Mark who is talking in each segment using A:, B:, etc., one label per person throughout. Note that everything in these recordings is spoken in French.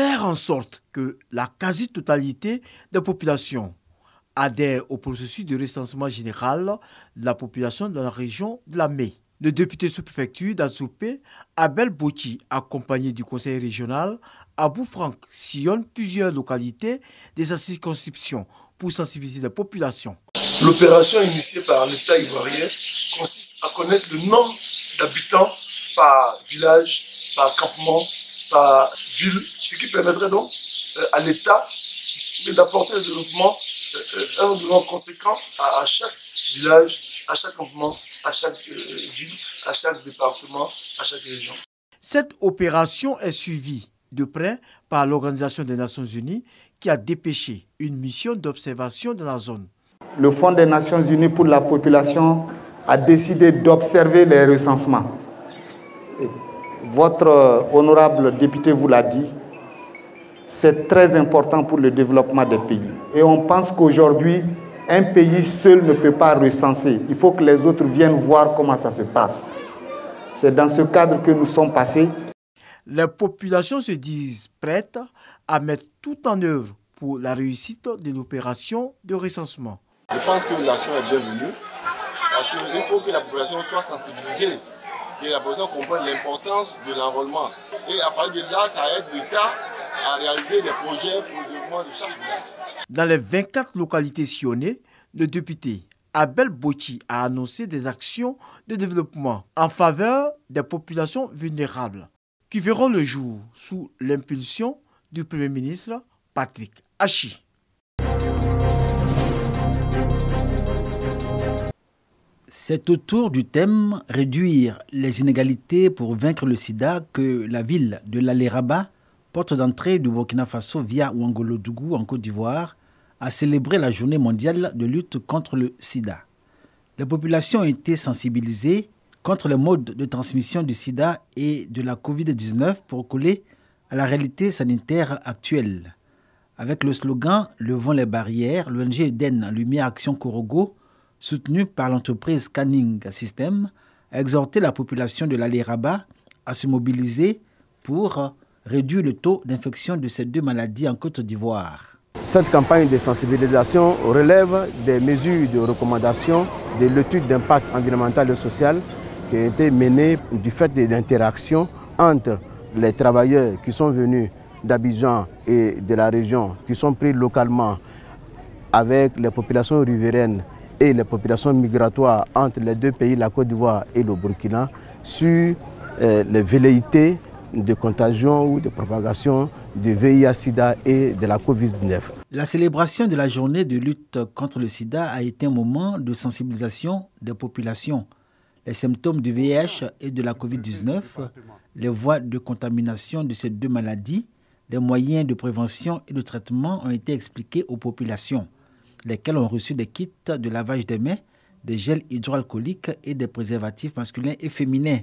A: faire en sorte que la quasi-totalité des populations adhère au processus de recensement général de la population dans la région de la Mey. Le député sous-préfecture d'Azoupé, Abel Boti, accompagné du conseil régional, Abou Franck, sillonne plusieurs localités de sa circonscription pour sensibiliser la population.
B: L'opération initiée par l'État ivoirien consiste à connaître le nombre d'habitants par village, par campement, par ville, ce qui permettrait donc à l'État d'apporter le développement un développement conséquent à chaque village, à chaque campement, à chaque ville, à chaque département, à chaque région.
A: Cette opération est suivie de près par l'Organisation des Nations Unies qui a dépêché une mission d'observation dans la zone.
C: Le Fonds des Nations Unies pour la population a décidé d'observer les recensements. Votre honorable député vous l'a dit, c'est très important pour le développement des pays. Et on pense qu'aujourd'hui, un pays seul ne peut pas recenser. Il faut que les autres viennent voir comment ça se passe. C'est dans ce cadre que nous sommes passés.
A: Les populations se disent prêtes à mettre tout en œuvre pour la réussite de l'opération de recensement.
D: Je pense que l'action est bienvenue parce qu'il faut que la population soit sensibilisée, que la population comprenne l'importance de l'enrôlement. Et à partir de là, ça aide l'État à réaliser des projets pour le développement de chaque village.
A: Dans les 24 localités sillonnées, le député Abel Boti a annoncé des actions de développement en faveur des populations vulnérables qui verront le jour sous l'impulsion du Premier ministre Patrick Achi.
E: C'est autour du thème « Réduire les inégalités pour vaincre le sida » que la ville de l'Alé-Rabat, porte d'entrée du Burkina Faso via Ouangolodougou en Côte d'Ivoire, a célébré la journée mondiale de lutte contre le sida. Les populations ont été sensibilisées contre les modes de transmission du sida et de la Covid-19 pour coller à la réalité sanitaire actuelle. Avec le slogan « Levons les barrières », l'ONG Eden Lumière Action Korogo, soutenue par l'entreprise Scanning System, a exhorté la population de l'Alé-Rabat à se mobiliser pour réduire le taux d'infection de ces deux maladies en Côte d'Ivoire.
F: Cette campagne de sensibilisation relève des mesures de recommandation de l'étude d'impact environnemental et social qui a été menée du fait de l'interaction entre les travailleurs qui sont venus d'Abidjan et de la région, qui sont pris localement avec les populations riveraines et les populations migratoires entre les deux pays, la Côte d'Ivoire et le Burkina, sur les velléités de contagion ou de propagation du VIH-Sida et de la Covid-19.
E: La célébration de la journée de lutte contre le sida a été un moment de sensibilisation des populations. Les symptômes du VIH et de la Covid-19, les voies de contamination de ces deux maladies, les moyens de prévention et de traitement ont été expliqués aux populations, lesquelles ont reçu des kits de lavage des mains, des gels hydroalcooliques et des préservatifs masculins et féminins.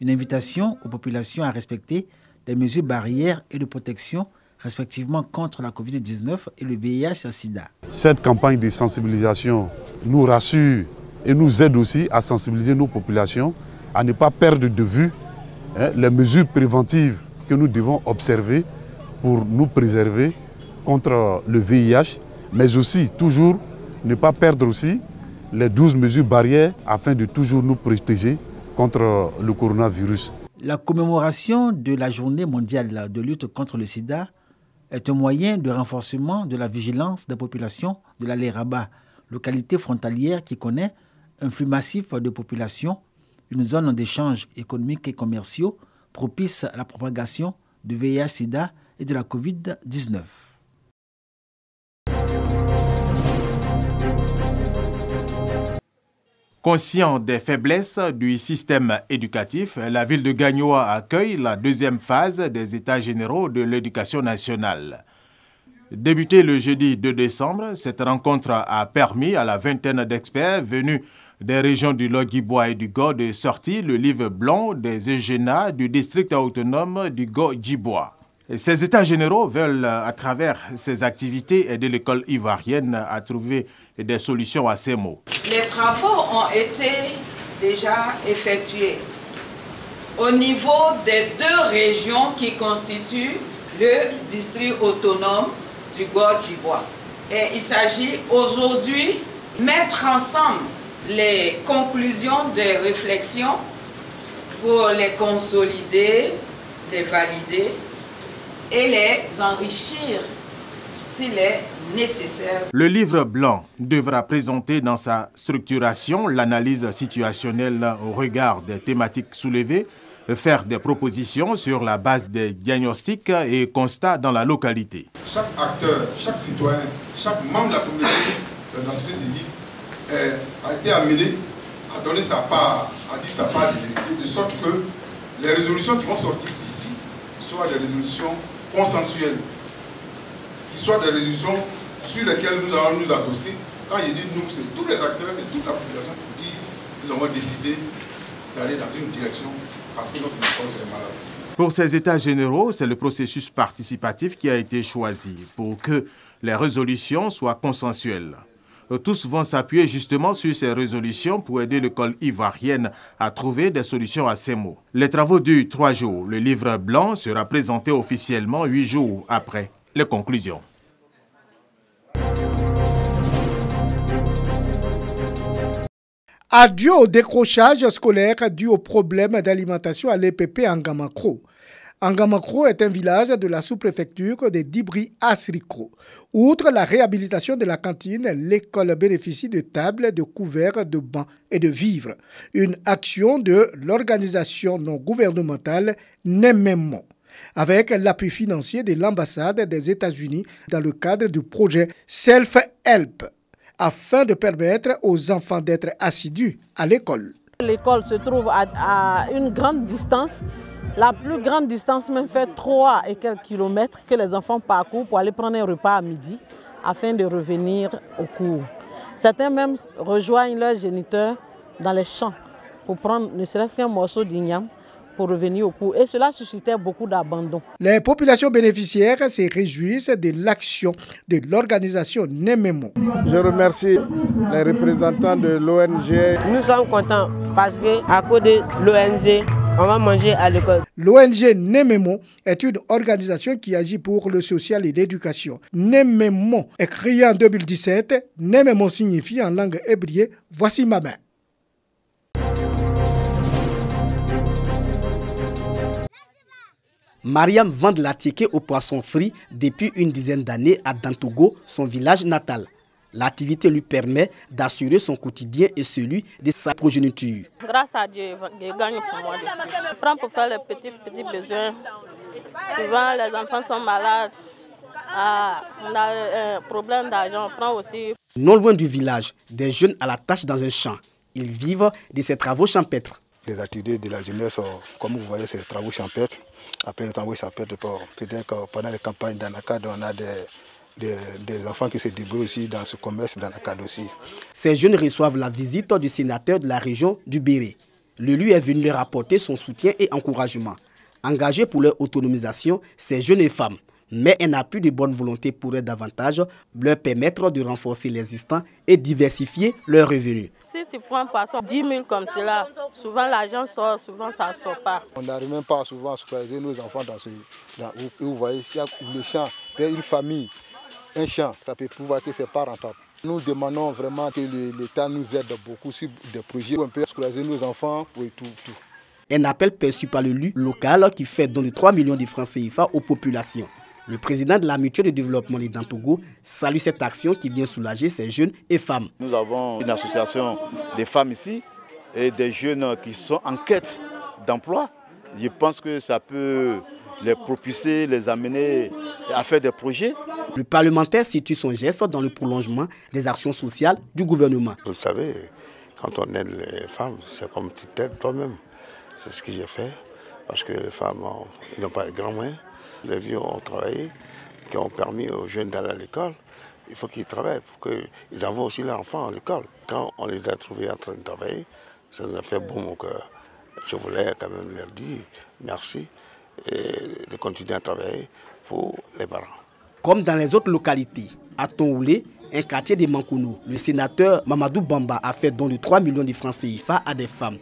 E: Une invitation aux populations à respecter les mesures barrières et de protection, respectivement contre la Covid-19 et le VIH-Sida.
G: Cette campagne de sensibilisation nous rassure et nous aide aussi à sensibiliser nos populations, à ne pas perdre de vue les mesures préventives que nous devons observer pour nous préserver contre le VIH, mais aussi toujours ne pas perdre aussi les 12 mesures barrières afin de toujours nous protéger contre le coronavirus.
E: La commémoration de la journée mondiale de lutte contre le sida est un moyen de renforcement de la vigilance des populations de l'Alé-Rabat, localité frontalière qui connaît un flux massif de population, une zone d'échanges économiques et commerciaux propice à la propagation du VIH-Sida et de la Covid-19.
H: Conscient des faiblesses du système éducatif, la ville de Gagnoa accueille la deuxième phase des États généraux de l'éducation nationale. Débutée le jeudi 2 décembre, cette rencontre a permis à la vingtaine d'experts venus des régions du Logui-Bois et du Go de sortir le livre blanc des EGENA du district autonome du Go-Djibois. Ces États généraux veulent, à travers ces activités, aider l'école ivoirienne à trouver des solutions à ces maux.
I: Les travaux ont été déjà effectués au niveau des deux régions qui constituent le district autonome du Golfe d'Ivoire. Et il s'agit aujourd'hui de mettre ensemble les conclusions des réflexions pour les consolider, les valider et les enrichir s'il est nécessaire.
H: Le livre blanc devra présenter dans sa structuration l'analyse situationnelle au regard des thématiques soulevées, faire des propositions sur la base des diagnostics et constats dans la localité.
J: Chaque acteur, chaque citoyen, chaque membre de la communauté de la société civile a été amené à donner sa part, à dire sa part de vérité, de sorte que les résolutions qui vont sortir d'ici soient des résolutions consensuelles, qui soient des résolutions sur lesquelles nous allons nous adosser. Quand il dit nous, c'est tous les acteurs, c'est toute la population pour dire nous avons décidé d'aller dans une direction parce que notre méthode est malade.
H: Pour ces états généraux, c'est le processus participatif qui a été choisi pour que les résolutions soient consensuelles. Tous vont s'appuyer justement sur ces résolutions pour aider l'école ivoirienne à trouver des solutions à ces maux. Les travaux durent 3 jours. Le livre blanc sera présenté officiellement 8 jours après les conclusions.
K: Adieu au décrochage scolaire dû au problème d'alimentation à l'EPP Angamakro. Angamakro est un village de la sous-préfecture de Dibri-Asriko. Outre la réhabilitation de la cantine, l'école bénéficie de tables, de couverts, de bancs et de vivres. Une action de l'organisation non gouvernementale Nememo, avec l'appui financier de l'ambassade des États-Unis dans le cadre du projet Self-Help, afin de permettre aux enfants d'être assidus à l'école.
L: L'école se trouve à une grande distance. La plus grande distance même fait 3 et quelques kilomètres que les enfants parcourent pour aller prendre un repas à midi afin de revenir au cours. Certains même rejoignent leurs géniteurs dans les champs pour prendre ne serait-ce qu'un morceau d'igname pour revenir au cours. Et cela suscitait beaucoup d'abandon. Les populations bénéficiaires se réjouissent de l'action de l'organisation Nememo.
F: Je remercie les représentants de l'ONG.
M: Nous sommes contents parce qu'à cause de l'ONG, on va manger à l'école.
K: L'ONG Nememo est une organisation qui agit pour le social et l'éducation. Nememo est créé en 2017. Nememo signifie en langue hébreu « voici ma main ».
E: Mariam vend de la ticket aux poissons frits depuis une dizaine d'années à Dantogo, son village natal. L'activité lui permet d'assurer son quotidien et celui de sa progéniture.
N: Grâce à Dieu, je gagne pour moi dessus. Je prends pour faire les petits besoins. Souvent, les enfants sont malades. On a un problème d'argent, on prend aussi.
E: Non loin du village, des jeunes à la tâche dans un champ. Ils vivent de ces travaux champêtres.
O: Les activités de la jeunesse, comme vous voyez, c'est les travaux champêtres. Après les travaux champêtres, peut-être que pendant les campagnes d'Anakad, on a des enfants qui se débrouillent aussi dans ce commerce d'Anakad aussi.
E: Ces jeunes reçoivent la visite du sénateur de la région du Béré. Le lui est venu leur apporter son soutien et encouragement. Engagés pour leur autonomisation, ces jeunes femmes, mais un appui de bonne volonté pourrait davantage leur permettre de renforcer l'existant et diversifier leurs revenus.
N: Si tu prends un poisson 10 000 comme cela, souvent l'argent sort, souvent ça ne sort pas.
O: On n'arrive même pas souvent à scolaariser nos enfants vous voyez, le champ, une famille, un champ, ça peut prouver que ce n'est pas rentable. Nous demandons vraiment que l'État nous aide beaucoup sur des projets où on peut scolariser nos enfants pour tout.
E: Un appel perçu par l'élu local qui fait don de 3 millions de francs CFA aux populations. Le président de la mutuelle de développement de Dantogo salue cette action qui vient soulager ces jeunes et femmes.
P: Nous avons une association des femmes ici et des jeunes qui sont en quête d'emploi. Je pense que ça peut les propulser, les amener à faire des projets.
E: Le parlementaire situe son geste dans le prolongement des actions sociales du gouvernement.
Q: Vous savez, quand on aide les femmes, c'est comme tu t'aides toi-même. C'est ce que j'ai fait parce que les femmes n'ont pas de grands moyens. Les vieux ont travaillé, qui ont permis aux jeunes d'aller à l'école. Il faut qu'ils travaillent pour qu'ils envoient aussi leurs enfants à l'école. Quand on les a trouvés en train de travailler, ça nous a fait bon mon cœur. Je voulais quand même leur dire merci et de continuer à travailler pour les parents.
E: Comme dans les autres localités, à Tongoulé, un quartier de Mankounou, le sénateur Mamadou Bamba a fait don de 3 millions de francs CFA à des femmes.